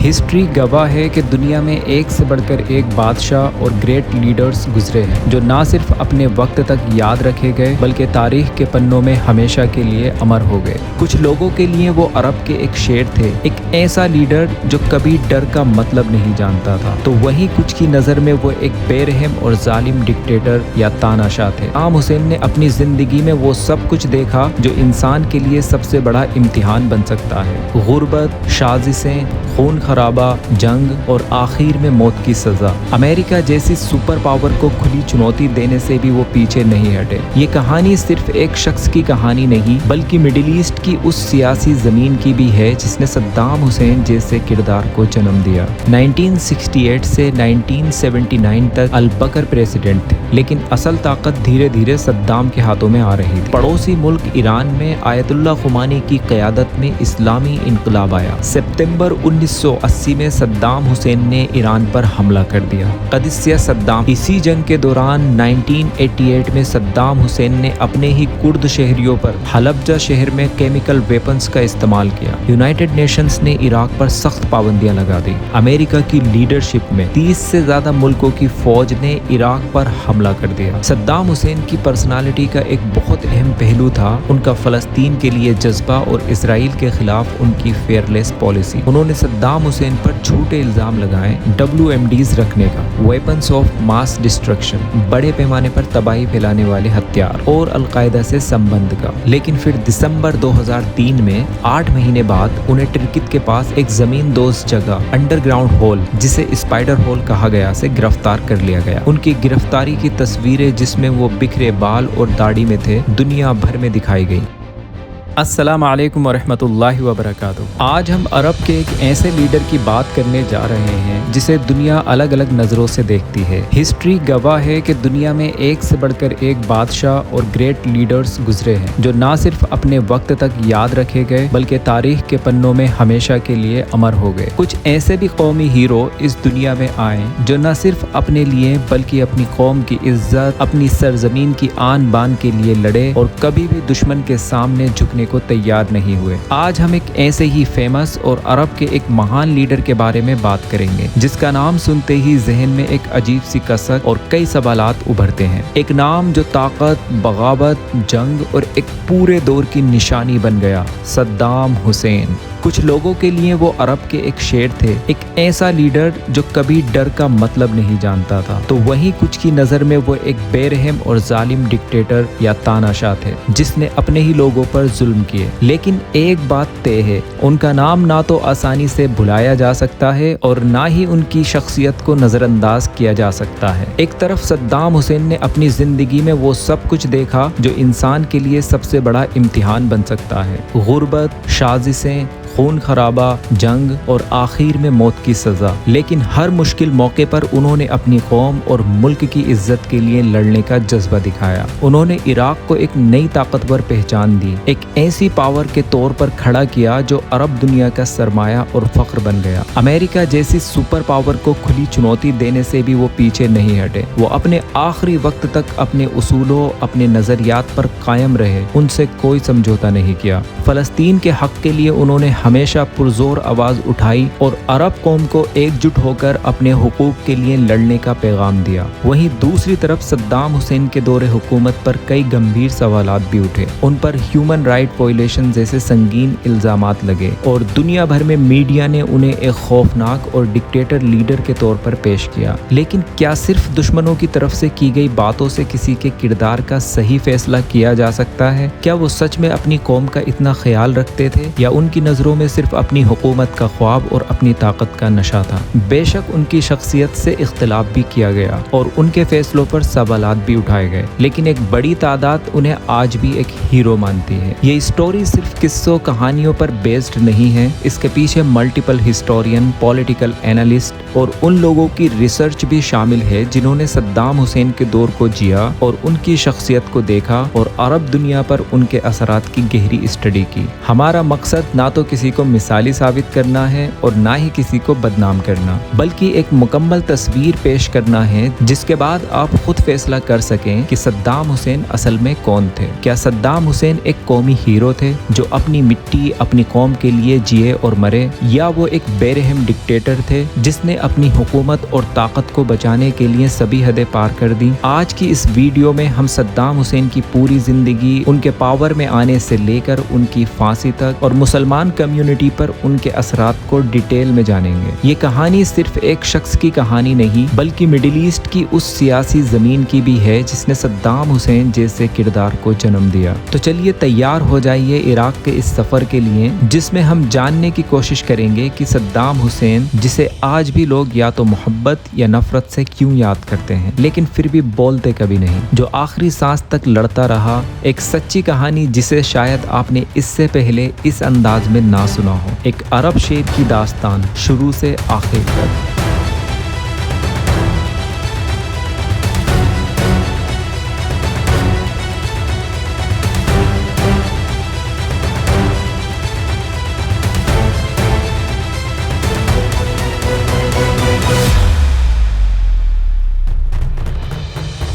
History گواہ ہے کہ دنیا میں ایک سے بڑھ کر ایک بادشاہ اور گریٹ لیڈرز گزرے ہیں جو نہ صرف اپنے وقت تک یاد رکھے گئے بلکہ تاریخ کے پنوں میں ہمیشہ کے لیے امر ہو گئے۔ کچھ لوگوں کے لیے وہ عرب کے ایک شیر تھے، ایک ایسا لیڈر جو کبھی ڈر کا مطلب نہیں جانتا تھا، تو وہیں کچھ کی نظر میں وہ ایک بے رحم اور ظالم ڈکٹیٹر یا تاناشاہ تھے۔ صدام حسین نے اپنی زندگی میں وہ سب کچھ دیکھا جو انسان کے لیے سب سے بڑا امتحان بن سکتا ہے: غربت، سازشیں، خون خرابہ، جنگ اور آخر میں موت کی سزا۔ امریکہ جیسی سپر پاور کو کھلی چنوتی دینے سے بھی وہ پیچھے نہیں ہٹے۔ یہ کہانی صرف ایک شخص کی کہانی نہیں بلکہ مڈل ایسٹ کی اس سیاسی زمین کی بھی ہے جس نے صدام حسین جیسے کردار کو جنم دیا۔ 1968 سے 1979 تک البکر پریزیڈنٹ تھے، لیکن اصل طاقت دھیرے دھیرے صدام کے ہاتھوں میں آ رہی تھی۔ پڑوسی ملک ایران میں آیت اللہ خمینی کی قیادت میں اسلامی انقلاب آیا۔ ستمبر 1980 میں صدام حسین نے ایران پر حملہ کر دیا۔ قادسیہ صدام۔ اسی جنگ کے دوران 1988 میں صدام حسین نے اپنے ہی کرد شہریوں پر حلبجہ شہر میں کیمیکل ویپنز کا استعمال کیا۔ یونائٹڈ نیشنز نے عراق پر سخت پابندیاں لگا دی۔ امریکہ کی لیڈرشپ میں 30 سے زیادہ ملکوں کی فوج نے عراق پر حملہ کر دیا۔ صدام حسین کی پرسنالٹی کا ایک بہت اہم پہلو تھا ان کا فلسطین کے لیے جذبہ اور اسرائیل کے خلاف ان کی فیئرلیس پالیسی۔ انہوں نے صدام حسین پر جھوٹے الزام لگائے: WMDs رکھنے کا، ویپنز آف ماس ڈسٹرکشن، بڑے پیمانے پر تباہی پھیلانے والے ہتھیار، اور القاعدہ سے سمبندھ کا۔ لیکن پھر دسمبر 2003 میں 8 مہینے بعد انہیں ٹرکت کے پاس ایک زمین دوز جگہ انڈر گراؤنڈ ہول، جسے اسپائڈر ہول کہا گیا، سے گرفتار کر لیا گیا۔ ان کی گرفتاری کی تصویریں جس میں وہ بکھرے بال اور داڑھی میں تھے دنیا بھر میں دکھائی گئی۔ السلام علیکم ورحمۃ اللہ وبرکاتہ۔ آج ہم عرب کے ایک ایسے لیڈر کی بات کرنے جا رہے ہیں جسے دنیا الگ الگ نظروں سے دیکھتی ہے۔ ہسٹری گواہ ہے کہ دنیا میں ایک سے بڑھ کر ایک بادشاہ اور گریٹ لیڈرز گزرے ہیں جو نہ صرف اپنے وقت تک یاد رکھے گئے بلکہ تاریخ کے پنوں میں ہمیشہ کے لیے امر ہو گئے۔ کچھ ایسے بھی قومی ہیرو اس دنیا میں آئے جو نہ صرف اپنے لیے بلکہ اپنی قوم کی عزت، اپنی سرزمین کی آن بان کے لیے لڑے اور کبھی بھی دشمن کے سامنے جھکنے کو تیار نہیں ہوئے۔ آج ہم ایک ایسے ہی فیمس اور عرب کے ایک مہان لیڈر کے بارے میں بات کریں گے جس کا نام سنتے ہی ذہن میں ایک عجیب سی کسک اور کئی سوالات ابھرتے ہیں۔ ایک نام جو طاقت، بغاوت، جنگ اور ایک پورے دور کی نشانی بن گیا: صدام حسین۔ کچھ لوگوں کے لیے وہ عرب کے ایک شیر تھے، ایک ایسا لیڈر جو کبھی ڈر کا مطلب نہیں جانتا تھا، تو وہیں کچھ کی نظر میں وہ ایک بے رحم اور ظالم ڈکٹیٹر یا تاناشاہ تھے جس نے اپنے ہی لوگوں پر ظلم کیے۔ لیکن ایک بات طے ہے، ان کا نام نہ تو آسانی سے بھلایا جا سکتا ہے اور نہ ہی ان کی شخصیت کو نظر انداز کیا جا سکتا ہے۔ ایک طرف صدام حسین نے اپنی زندگی میں وہ سب کچھ دیکھا جو انسان کے لیے سب سے بڑا امتحان بن سکتا ہے: غربت، سازشیں، خون خرابہ، جنگ اور آخر میں موت کی سزا۔ لیکن ہر مشکل موقع پر انہوں نے اپنی قوم اور ملک کی عزت کے لیے لڑنے کا جذبہ دکھایا۔ انہوں نے عراق کو ایک نئی طاقتور پہچان دی، ایک ایسی پاور کے طور پر کھڑا کیا جو عرب دنیا کا سرمایہ اور فخر بن گیا۔ امریکہ جیسی سپر پاور کو کھلی چنوتی دینے سے بھی وہ پیچھے نہیں ہٹے۔ وہ اپنے آخری وقت تک اپنے اصولوں، اپنے نظریات پر قائم رہے، ان سے کوئی سمجھوتا نہیں کیا۔ فلسطین کے حق کے لیے انہوں نے ہمیشہ پرزور آواز اٹھائی اور عرب قوم کو ایک جٹ ہو کر اپنے حقوق کے لیے لڑنے کا پیغام دیا۔ وہیں دوسری طرف صدام حسین کے دور حکومت پر کئی گمبھیر سوالات بھی اٹھے۔ ان پر ہیومن رائٹ وائلیشن جیسے سنگین الزامات لگے اور دنیا بھر میں میڈیا نے انہیں ایک خوفناک اور ڈکٹیٹر لیڈر کے طور پر پیش کیا۔ لیکن کیا صرف دشمنوں کی طرف سے کی گئی باتوں سے کسی کے کردار کا صحیح فیصلہ کیا جا سکتا ہے؟ کیا وہ سچ میں اپنی قوم کا اتنا خیال رکھتے تھے یا ان کی نظروں میں صرف اپنی حکومت کا خواب اور اپنی طاقت کا نشہ تھا؟ بے شک ان کی شخصیت سے اختلاف بھی کیا گیا اور ان کے فیصلوں پر سوالات بھی اٹھائے گئے، لیکن ایک بڑی تعداد انہیں آج بھی ایک ہیرو مانتی ہے۔ یہ اسٹوری صرف قصوں کہانیوں پر بیسڈ نہیں ہے، اس کے پیچھے ملٹیپل ہسٹورین، پولیٹیکل اینالسٹ اور ان لوگوں کی ریسرچ بھی شامل ہے جنہوں نے صدام حسین کے دور کو جیا اور ان کی شخصیت کو دیکھا اور عرب دنیا پر ان کے اثرات کی گہری اسٹڈی کی۔ ہمارا مقصد نہ تو کسی کسی کو مثالی ثابت کرنا ہے اور نہ ہی کسی کو بدنام کرنا، بلکہ ایک مکمل تصویر پیش کرنا ہے جس کے بعد آپ خود فیصلہ کر سکیں کہ صدام حسین اصل میں کون تھے۔ کیا صدام حسین ایک قومی ہیرو تھے جو اپنی مٹی اپنی قوم کے لیے جیے اور مرے، یا وہ ایک بے رحم ڈکٹیٹر تھے جس نے اپنی حکومت اور طاقت کو بچانے کے لیے سبھی حدیں پار کر دیں؟ آج کی اس ویڈیو میں ہم صدام حسین کی پوری زندگی، ان کے پاور میں آنے سے لے کر ان کی پھانسی تک، اور مسلمان کمیونٹی پر ان کے اثرات کو ڈیٹیل میں جانیں گے۔ یہ کہانی صرف ایک شخص کی کہانی نہیں بلکہ مڈل ایسٹ کی اس سیاسی زمین کی بھی ہے جس نے صدام حسین جیسے کردار کو جنم دیا۔ تو چلیے تیار ہو جائیے عراق کے اس سفر کے لیے جس میں ہم جاننے کی کوشش کریں گے کہ صدام حسین، جسے آج بھی لوگ یا تو محبت یا نفرت سے کیوں یاد کرتے ہیں لیکن پھر بھی بولتے کبھی نہیں، جو آخری سانس تک لڑتا رہا، ایک سچی کہانی جسے شاید آپ نے اس سے پہلے اس انداز میں نہ سنا ہو، ایک عرب شیر کی داستان شروع سے آخر تک۔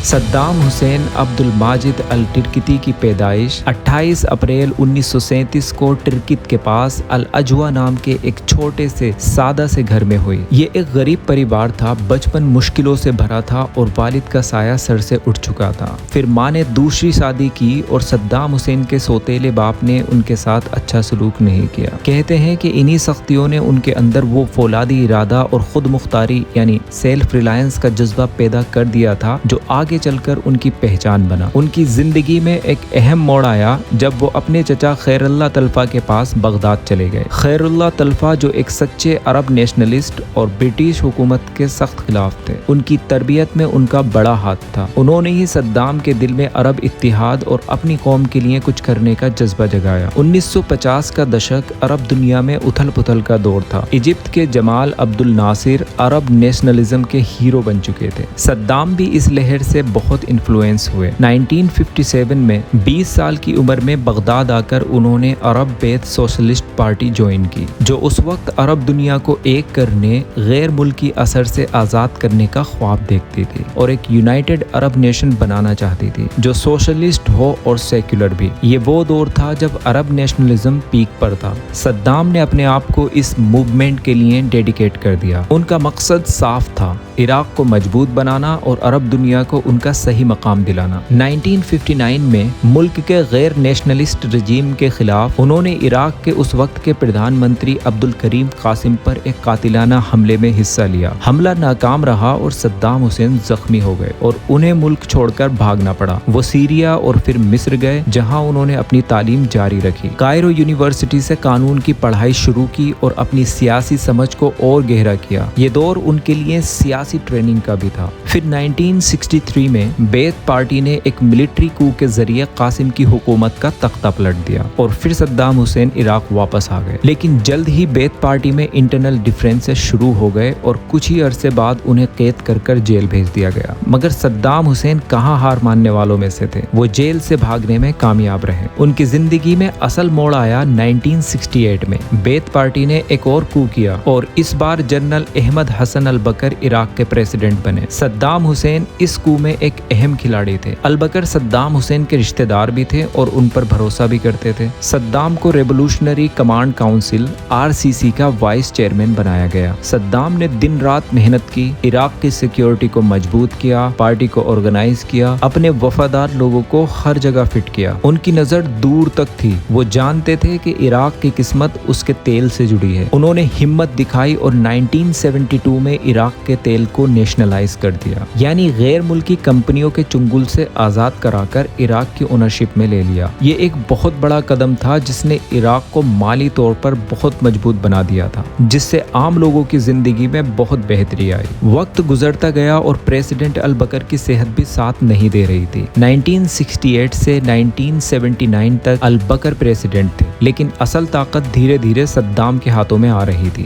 صدام حسین عبد الماجد الٹرکتی کی پیدائش 28 اپریل 1937 کو ٹرکت کے پاس الاجوا نام کے ایک چھوٹے سے سادہ سے گھر میں ہوئی۔ یہ ایک غریب پریوار تھا، بچپن مشکلوں سے بھرا تھا اور والد کا سایہ سر سے اٹھ چکا تھا۔ پھر ماں نے دوسری شادی کی اور صدام حسین کے سوتیلے باپ نے ان کے ساتھ اچھا سلوک نہیں کیا۔ کہتے ہیں کہ انہی سختیوں نے ان کے اندر وہ فولادی ارادہ اور خود مختاری یعنی سیلف ریلائنس کا جذبہ پیدا کر دیا تھا جو آگے چل کر ان کی پہچان بنا۔ ان کی زندگی میں ایک اہم موڑ آیا جب وہ اپنے چچا خیر اللہ تلفہ کے پاس بغداد چلے گئے۔ خیر اللہ تلفہ جو ایک سچے عرب نیشنلسٹ اور برٹش حکومت کے سخت خلاف تھے، ان کی تربیت میں ان کا بڑا ہاتھ تھا۔ انہوں نے ہی صدام کے دل میں عرب اتحاد اور اپنی قوم کے لیے کچھ کرنے کا جذبہ جگایا۔ 1950 کا دشک عرب دنیا میں اتھل پتھل کا دور تھا۔ ایجپٹ کے جمال عبد الناصر عرب نیشنلزم کے ہیرو بن چکے تھے۔ صدام بھی اس لہر سے بہت انفلوئنس ہوئے۔ 1957 میں 20 سال کی عمر میں بغداد آ کر انہوں نے عرب بیت سوشلسٹ پارٹی جوائن کی، جو اس وقت عرب دنیا کو ایک کرنے، غیر ملکی اثر سے آزاد کرنے کا خواب دیکھتی تھی اور ایک یونائٹڈ عرب نیشن بنانا چاہتی تھی جو سوشلسٹ ہو اور سیکولر بھی۔ یہ وہ دور تھا جب عرب نیشنلزم پیک پر تھا۔ صدام نے اپنے آپ کو اس موومنٹ کے لیے ڈیڈیکیٹ کر دیا۔ ان کا مقصد صاف تھا، عراق کو مضبوط بنانا اور عرب دنیا کو ان کا صحیح مقام دلانا۔ 1959 میں ملک کے غیر نیشنلسٹ رجیم کے خلاف انہوں نے عراق کے اس وقت کے پردھان منتری عبد الکریم قاسم پر ایک قاتلانہ حملے میں حصہ لیا۔ حملہ ناکام رہا اور صدام حسین زخمی ہو گئے اور انہیں ملک چھوڑ کر بھاگنا پڑا۔ وہ سیریا اور پھر مصر گئے جہاں انہوں نے اپنی تعلیم جاری رکھی۔ کائرو یونیورسٹی سے قانون کی پڑھائی شروع کی اور اپنی سیاسی سمجھ کو اور گہرا کیا۔ یہ دور ان کے لیے سیاسی ٹریننگ کا بھی تھا۔ پھر 1963 میں بیت پارٹی نے ایک ملٹری کو کے ذریعے قاسم کی حکومت کا تختہ پلٹ دیا اور پھر صدام حسین عراق واپس آ گئے، لیکن جلد ہی بیت پارٹی میں انٹرنل ڈفرینسز شروع ہو گئے اور کچھ ہی عرصے بعد انہیں قید کر جیل بھیج دیا گیا۔ مگر صدام حسین کہاں ہار ماننے والوں میں سے تھے، وہ جیل سے بھاگنے میں کامیاب رہے۔ ان کی زندگی میں اصل موڑ آیا 1968 میں۔ بیت پارٹی نے ایک اور کو کیا اور اس بار جنرل احمد حسن البکر عراق کے پریزیڈنٹ بنے۔ صدام حسین اس کو میں ایک اہم کھلاڑی تھے۔ البکر صدام حسین کے رشتہ دار بھی تھے اور ان پر بھروسہ بھی کرتے تھے۔ صدام کو ریولوشنری کمانڈ کاؤنسل RCC کا وائس چیئرمین بنایا گیا۔ صدام نے دن رات محنت کی، عراق کی سیکیورٹی کو مضبوط کیا، پارٹی کو آرگنائز کیا، اپنے وفادار لوگوں کو ہر جگہ فٹ کیا۔ ان کی نظر دور تک تھی، وہ جانتے تھے کہ عراق کی قسمت اس کے تیل سے جڑی ہے۔ انہوں نے ہمت دکھائی اور 1972 میں عراق کے تیل کو نیشنلائز کر دیا، یعنی غیر ملکی کمپنیوں کے چنگل سے آزاد کرا کر عراق کی اونرشپ میں لے لیا۔ یہ ایک بہت بڑا قدم تھا جس نے عراق کو مالی طور پر بہت مضبوط بنا دیا تھا، جس سے عام لوگوں کی زندگی میں بہت بہتری آئی۔ وقت گزرتا گیا اور پریزیڈنٹ البکر کی صحت بھی ساتھ نہیں دے رہی تھی۔ 1968 سے 1979 تک البکر پریزیڈنٹ تھے، لیکن اصل طاقت دھیرے دھیرے صدام کے ہاتھوں میں آ رہی تھی۔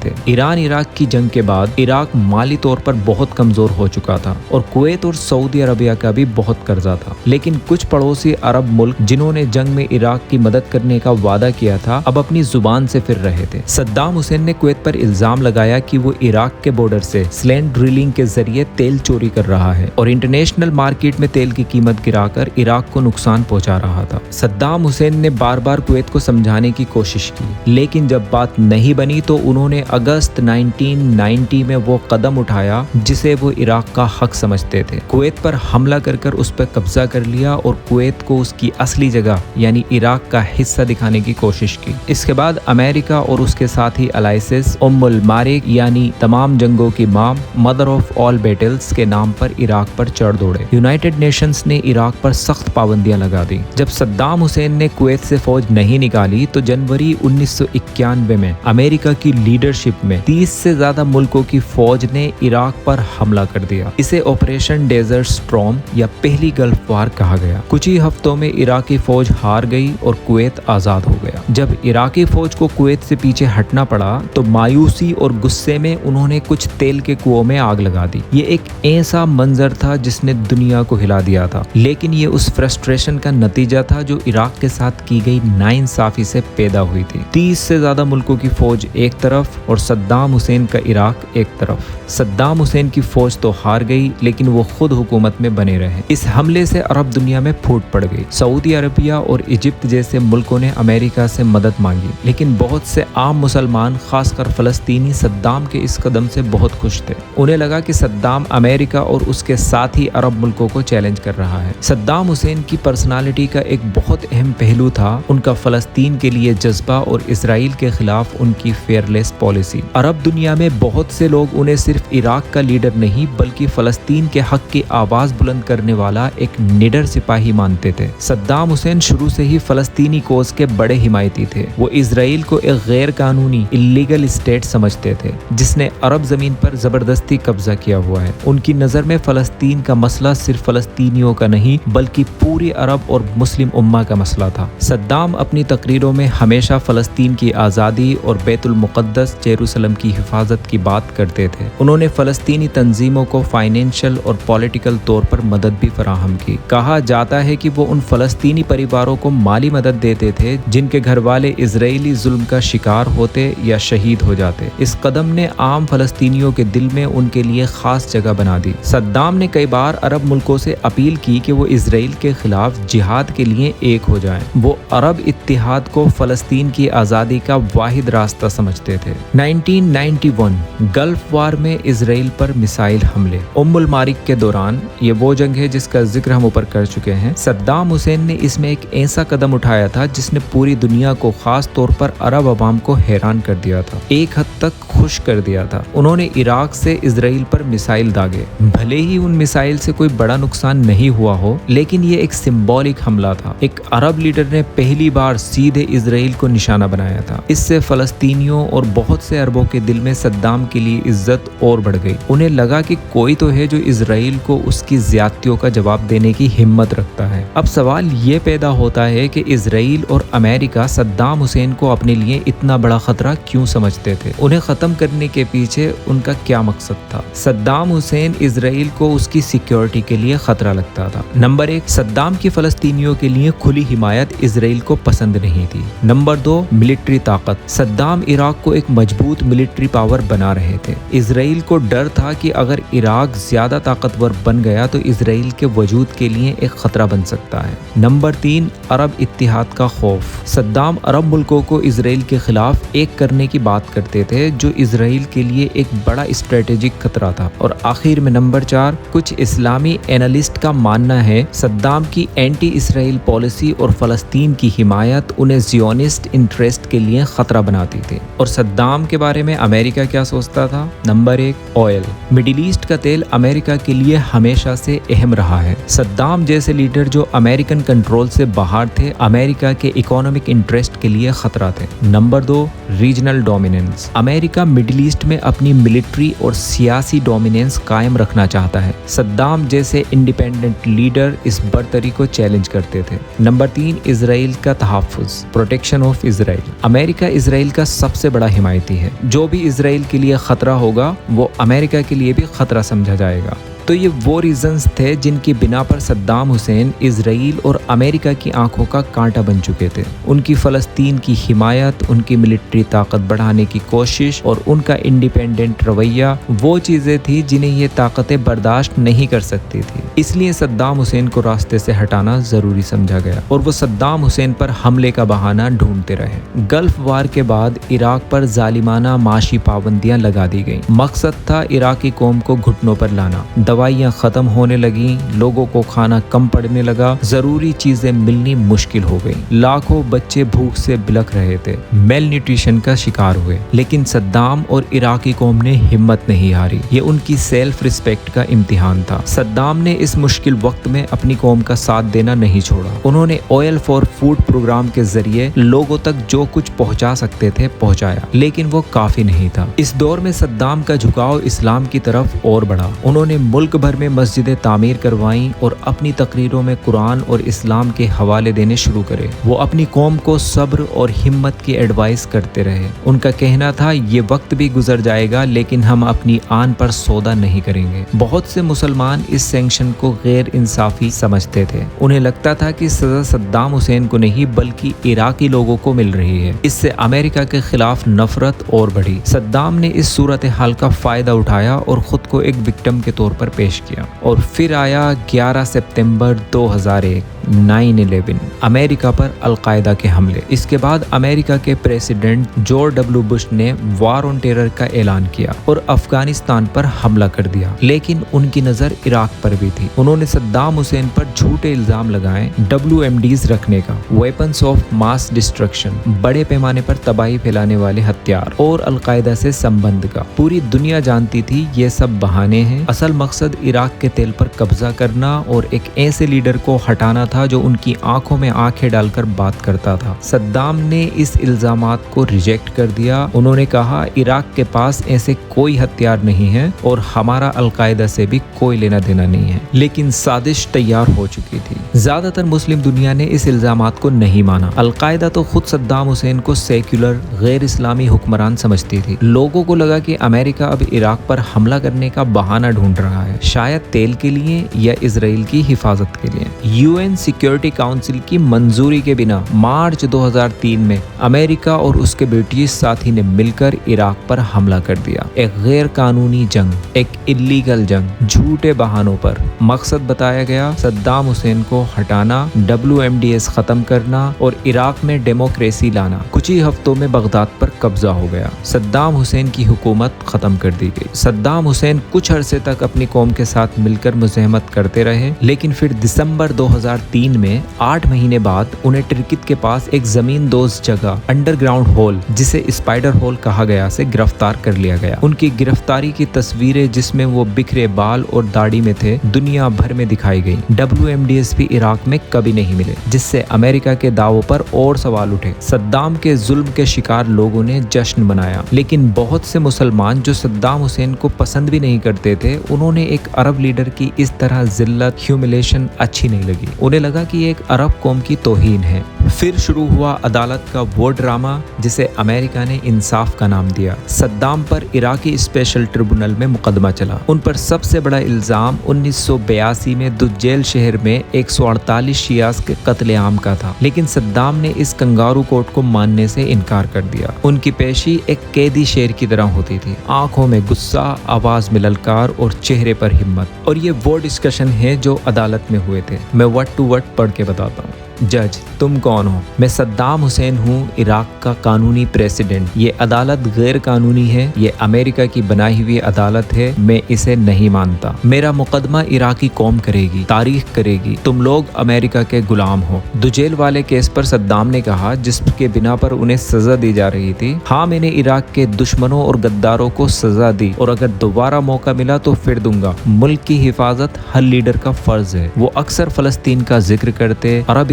تھے۔ ایران عراق کی جنگ کے بعد عراق مالی طور پر بہت کمزور ہو چکا تھا اور کویت اور سعودی عربیہ کا بھی بہت قرضہ تھا، لیکن کچھ پڑوسی عرب ملک جنہوں نے جنگ میں عراق کی مدد کرنے کا وعدہ کیا تھا اب اپنی زبان سے پھر رہے تھے۔ صدام حسین نے کویت پر الزام لگایا کہ وہ عراق کے بارڈر سے سلینڈ ڈرلنگ کے ذریعے تیل چوری کر رہا ہے اور انٹرنیشنل مارکیٹ میں تیل کی قیمت گرا کر عراق کو نقصان پہنچا رہا تھا۔ صدام حسین نے بار بار کویت کو سمجھانے کی کوشش کی، لیکن جب بات نہیں بنی تو انہوں نے اگست 1990 میں وہ قدم اٹھایا جسے وہ عراق کا حق سمجھتے تھے۔ کویت پر حملہ کر اس پر قبضہ کر لیا اور کویت کو اس کی اصلی جگہ یعنی عراق کا حصہ دکھانے کی کوشش کی۔ اس کے بعد امریکہ اور اس کے ساتھی الائسس المارک یعنی تمام جنگوں کی ماں، مدر آف آل بیٹلز کے نام پر عراق پر چڑھ دوڑے۔ یونائٹڈ نیشنز نے عراق پر سخت پابندیاں لگا دی۔ جب صدام حسین نے کویت سے فوج نہیں نکالی تو جنوری 1991 میں امریکہ کی لیڈرشپ میں 30 سے زیادہ ملکوں کی فوج نے عراق پر حملہ کر دیا۔ اسے آپریشن ڈیزرٹ سٹارم یا پہلی گلف وار کہا گیا۔ کچھ ہی ہفتوں میں عراقی فوج ہار گئی اور کویت آزاد ہو گیا۔ جب عراقی فوج کو کویت سے پیچھے ہٹنا پڑا تو مایوسی اور غصے میں انہوں نے کچھ تیل کے کنووں میں آگ لگا دی۔ یہ ایک ایسا منظر تھا جس نے دنیا کو ہلا دیا تھا، لیکن یہ اس فرسٹریشن کا نتیجہ تھا جو عراق کے ساتھ کی گئی ناانصافی سے پیدا ہوئی تھی۔ 30 سے زیادہ ملکوں کی فوج ایک طرف اور صدام حسین کا عراق ایک طرف۔ صدام حسین کی فوج تو ہار گئی لیکن وہ خود حکومت میں بنے رہے۔ اس حملے سے عرب دنیا میں پھوٹ پڑ گئی۔ سعودی عربیہ اور ایجپٹ جیسے ملکوں نے امریکہ سے مدد مانگی، لیکن بہت سے عام مسلمان خاص کر فلسطینی صدام کے اس قدم سے بہت خوش تھے۔ انہیں لگا کہ صدام امریکہ اور اس کے ساتھی عرب ملکوں کو چیلنج کر رہا ہے۔ صدام حسین کی پرسنالٹی کا ایک بہت اہم پہلو تھا ان کا فلسطین کے لیے جذبہ اور اسرائیل کے خلاف ان کی فیئرلیس پالیسی۔ عرب دنیا میں بہت سے لوگ انہیں صرف عراق کا لیڈر نہیں بلکہ فلسطین کے حق کی آواز بلند کرنے والا ایک نڈر سپاہی مانتے تھے۔ صدام حسین شروع سے ہی فلسطینی کوز کے بڑے حمایتی تھے۔ وہ اسرائیل کو ایک غیر قانونی اللیگل اسٹیٹ سمجھتے تھے جس نے عرب زمین پر زبردستی قبضہ کیا ہوا ہے۔ ان کی نظر میں فلسطین کا مسئلہ صرف فلسطینیوں کا نہیں بلکہ پوری عرب اور مسلم امہ کا مسئلہ تھا۔ صدام اپنی تقریروں میں ہمیشہ فلسطین کی آزادی اور بیت المقدس یروشلم کی حفاظت کی بات کرتے تھے۔ انہوں نے فلسطینی تنظیموں کو فائنینشل اور پولیٹیکل طور پر مدد بھی فراہم کی۔ کہا جاتا ہے کہ وہ ان فلسطینی پریواروں کو مالی مدد دیتے تھے جن کے گھر والے اسرائیلی ظلم کا شکار ہوتے یا شہید ہو جاتے۔ اس قدم نے عام فلسطینیوں کے دل میں ان کے لیے خاص جگہ بنا دی۔ صدام نے کئی بار عرب ملکوں سے اپیل کی کہ وہ اسرائیل کے خلاف جہاد کے لیے ایک ہو جائیں۔ وہ عرب اتحاد کو فلسطین کی آزادی کا واحد راستہ سمجھتے تھے۔ 1991 گلف وار میں اسرائیل پر میزائل حملے۔ المارک کے دوران، یہ وہ جنگ ہے جس کا ذکر ہم اوپر کر چکے ہیں، صدام حسین نے اس میں ایک ایسا قدم اٹھایا تھا جس نے پوری دنیا کو خاص طور پر عرب عوام کو حیران کر دیا تھا، ایک حد تک خوش کر دیا تھا۔ انہوں نے عراق سے اسرائیل پر میزائل داغے۔ بھلے ہی ان میزائل سے کوئی بڑا نقصان نہیں ہوا ہو لیکن یہ ایک سمبولک حملہ تھا۔ ایک عرب لیڈر نے پہلی بار سیدھے اسرائیل کو نشانہ بنایا تھا۔ اس سے فلسطینیوں اور بہت سے عربوں کے دل میں صدام کے لیے عزت اور بڑھ گئی۔ انہیں لگا کہ کوئی تو ہے جو اسرائیل کو اس کی زیادتیوں کا جواب دینے کی ہمت رکھتا ہے۔ اب سوال یہ پیدا ہوتا ہے کہ اسرائیل اور امریکہ صدام حسین کو اپنے لیے اتنا بڑا خطرہ کیوں سمجھتے تھے؟ انہیں ختم کرنے کے پیچھے ان کا کیا مقصد تھا؟ صدام حسین اسرائیل کو اس کی سیکیورٹی کے لیے خطرہ لگتا تھا۔ نمبر 1، صدام کی فلسطینیوں کے لیے کھلی حمایت اسرائیل کو پسند نہیں تھی۔ نمبر 2، ملٹری طاقت۔ صدام عراق کو ایک مضبوط ملٹری پاور بنا رہے تھے۔ اسرائیل کو ڈر تھا کہ اگر عراق زیادہ طاقتور بن گیا تو اسرائیل کے وجود کے لیے ایک خطرہ بن سکتا ہے۔ نمبر 3، عرب اتحاد کا خوف۔ صدام عرب ملکوں کو اسرائیل کے خلاف ایک کرنے کی بات کرتے تھے جو اسرائیل کے لیے ایک بڑا اسٹریٹجک خطرہ تھا۔ اور آخر میں نمبر 4، کچھ اسلامی اینالسٹ کا ماننا ہے صدام کی اینٹی اسرائیل پالیسی اور فلسطین کی حمایت انہیں زیونسٹ انٹرسٹ کے لیے خطرہ بناتی تھی۔ اور صدام کے بارے میں امریکہ کیا سوچتا تھا؟ Number 1، oil. مڈل ایسٹ کا تیل امریکہ کے لیے ہمیشہ سے اہم رہا ہے۔ صدام جیسے لیڈر جو امریکن کنٹرول سے باہر تھے امریکہ کے اکنامک انٹرسٹ کے لیے خطرہ تھے۔ Number 2، regional dominance. امریکہ مڈل ایسٹ میں اپنی ملٹری اور سیاسی ڈومیننس قائم رکھنا چاہتا ہے۔ صدام جیسے انڈیپینڈنٹ لیڈر اس برتری کو چیلنج کرتے تھے۔ نمبر 3، اسرائیل کا تحفظ، پروٹیکشن آف اسرائیل۔ امریکہ اسرائیل کا سب سے بڑا حمایتی ہے۔ جو بھی اسرائیل کے لیے خطرہ ہوگا وہ امریکہ کے لیے بھی خطرہ سمجھا جائے گا۔ تو یہ وہ ریزنز تھے جن کی بنا پر صدام حسین اسرائیل اور امریکہ کی آنکھوں کا کانٹا بن چکے تھے۔ ان کی فلسطین کی حمایت، ان کی ملٹری طاقت بڑھانے کی کوشش اور ان کا انڈیپینڈنٹ رویہ وہ چیزیں تھیں جنہیں یہ طاقتیں برداشت نہیں کر سکتی تھی۔ اس لیے صدام حسین کو راستے سے ہٹانا ضروری سمجھا گیا اور وہ صدام حسین پر حملے کا بہانہ ڈھونڈتے رہے۔ گلف وار کے بعد عراق پر ظالمانہ معاشی پابندیاں لگا دی گئیں۔ مقصد تھا عراقی قوم کو گھٹنوں پر لانا۔ دوائیاں ختم ہونے لگیں، لوگوں کو کھانا کم پڑنے لگا، ضروری چیزیں ملنی مشکل ہو گئیں، لاکھوں بچے بھوک سے بلک رہے تھے، میل نیوٹریشن کا شکار ہوئے۔ لیکن صدام اور عراقی قوم نے ہمت نہیں ہاری۔ یہ ان کی سیلف ریسپیکٹ کا امتحان تھا۔ صدام نے اس مشکل وقت میں اپنی قوم کا ساتھ دینا نہیں چھوڑا۔ انہوں نے آئل فار فوڈ پروگرام کے ذریعے لوگوں تک جو کچھ پہنچا سکتے تھے پہنچایا، لیکن وہ کافی نہیں تھا۔ اس دور میں صدام کا جھکاؤ اسلام کی طرف اور بڑھا۔ انہوں نے ملک بھر میں مسجدیں تعمیر کروائیں اور اپنی تقریروں میں قرآن اور اسلام کے حوالے دینے شروع کرے۔ وہ اپنی قوم کو صبر اور ہمت کی ایڈوائس کرتے رہے۔ ان کا کہنا تھا یہ وقت بھی گزر جائے گا لیکن ہم اپنی آن پر سودا نہیں کریں گے۔ بہت سے مسلمان اس سینکشن کو غیر انصافی سمجھتے تھے۔ انہیں لگتا تھا کہ سزا صدام حسین کو نہیں بلکہ عراقی لوگوں کو مل رہی ہے۔ اس سے امریکہ کے خلاف نفرت اور بڑھی۔ صدام نے اس صورتحال کا فائدہ اٹھایا اور خود کو ایک وکٹم کے طور پر پیش کیا۔ اور پھر آیا 11 ستمبر 2001 9/11 امریکہ پر القاعدہ کے حملے۔ اس کے بعد امریکہ کے پریزیڈنٹ جارج ڈبلیو بش نے وار آن ٹیرر کا اعلان کیا اور افغانستان پر حملہ کر دیا، لیکن ان کی نظر عراق پر بھی تھی۔ انہوں نے صدام حسین پر جھوٹے الزام لگائے WMDs رکھنے کا، ویپنز آف ماس ڈسٹرکشن، بڑے پیمانے پر تباہی پھیلانے والے ہتھیار، اور القاعدہ سے سمبندھ کا۔ پوری دنیا جانتی تھی یہ سب بہانے ہیں۔ اصل مقصد عراق کے تیل پر قبضہ کرنا اور ایک ایسے لیڈر کو ہٹانا تھا جو ان کی آنکھوں میں آنکھیں ڈال کر بات کرتا تھا۔ صدام نے اس الزامات کو ریجیکٹ کر دیا۔ انہوں نے کہا عراق کے پاس ایسے کوئی ہتھیار نہیں ہے اور ہمارا القاعدہ سے بھی کوئی لینا دینا نہیں ہے، لیکن سازش تیار ہو چکی تھی۔ زیادہ تر مسلم دنیا نے اس الزامات کو نہیں مانا۔ القاعدہ تو خود صدام حسین کو سیکولر غیر اسلامی حکمران سمجھتی تھی۔ لوگوں کو لگا کہ امریکہ اب عراق پر حملہ کرنے کا بہانہ ڈھونڈ رہا ہے، شاید تیل کے لیے یا اسرائیل کی حفاظت کے لیے۔ UN سیکیورٹی کاؤنسل کی منظوری کے بنا مارچ 2003 میں امریکہ اور اس کے برٹش ساتھی نے مل کر عراق پر حملہ کر دیا۔ ایک غیر قانونی جنگ، ایک اللیگل جنگ، جھوٹے بہانوں پر۔ مقصد بتایا گیا صدام حسین کو ہٹانا، WMDs ختم کرنا اور عراق میں ڈیموکریسی لانا۔ کچھ ہی ہفتوں میں بغداد پر قبضہ ہو گیا۔ صدام حسین کی حکومت ختم کر دی گئی۔ صدام حسین کچھ عرصے تک اپنی قوم کے ساتھ مل کر مزاحمت کرتے رہے، لیکن پھر دسمبر 2003 میں 8 مہینے بعد انہیں ٹرکت کے پاس ایک زمین دوز جگہ انڈر گراؤنڈ ہول، جسے اسپائڈر ہول کہا گیا، سے گرفتار کر لیا گیا۔ ان کی گرفتاری کی تصویریں جس میں وہ بکھرے بال اور داڑھی میں تھے دنیا بھر میں دکھائی گئی۔ WMDs بھی عراق میں کبھی نہیں ملے، جس سے امریکہ کے دعووں پر اور سوال اٹھے۔ صدام کے ظلم کے شکار لوگوں نے جشن منایا، لیکن بہت سے مسلمان جو صدام حسین کو پسند بھی نہیں کرتے تھے، انہوں نے ایک عرب لیڈر کی اس طرح ذلت، ہیوملیشن اچھی نہیں لگی۔ انہیں لگا کہ یہ ایک عرب قوم کی توہین ہے۔ پھر شروع ہوا عدالت کا وہ ڈرامہ جسے امریکہ نے انصاف کا نام دیا۔ صدام پر عراقی اسپیشل ٹریبونل میں مقدمہ چلا۔ ان پر سب سے بڑا الزام 1982 میں دجیل شہر میں 148 شیعہ کے قتل عام کا تھا، لیکن صدام نے اس کنگارو کورٹ کو ماننے سے انکار کر دیا۔ ان کی پیشی ایک قیدی شیر کی طرح ہوتی تھی، آنکھوں میں غصہ، آواز میں للکار اور چہرے پر ہمت۔ اور یہ وہ ڈسکشن ہے جو عدالت میں ہوئے تھے۔ میں وٹ ٹو وٹ پڑھ کے بتاتا ہوں۔ جج: تم کون ہو؟ میں صدام حسین ہوں، عراق کا قانونی پریزیڈنٹ۔ یہ عدالت غیر قانونی ہے، یہ امریکہ کی بنائی ہوئی عدالت ہے، میں اسے نہیں مانتا۔ میرا مقدمہ عراقی قوم کرے گی، تاریخ کرے گی، تم لوگ امریکہ کے غلام ہو۔ دجیل والے کیس پر صدام نے کہا، جس کے بنا پر انہیں سزا دی جا رہی تھی، ہاں میں نے عراق کے دشمنوں اور غداروں کو سزا دی اور اگر دوبارہ موقع ملا تو پھر دوں گا۔ ملک کی حفاظت ہر لیڈر کا فرض ہے۔ وہ اکثر فلسطین کا ذکر کرتے، عرب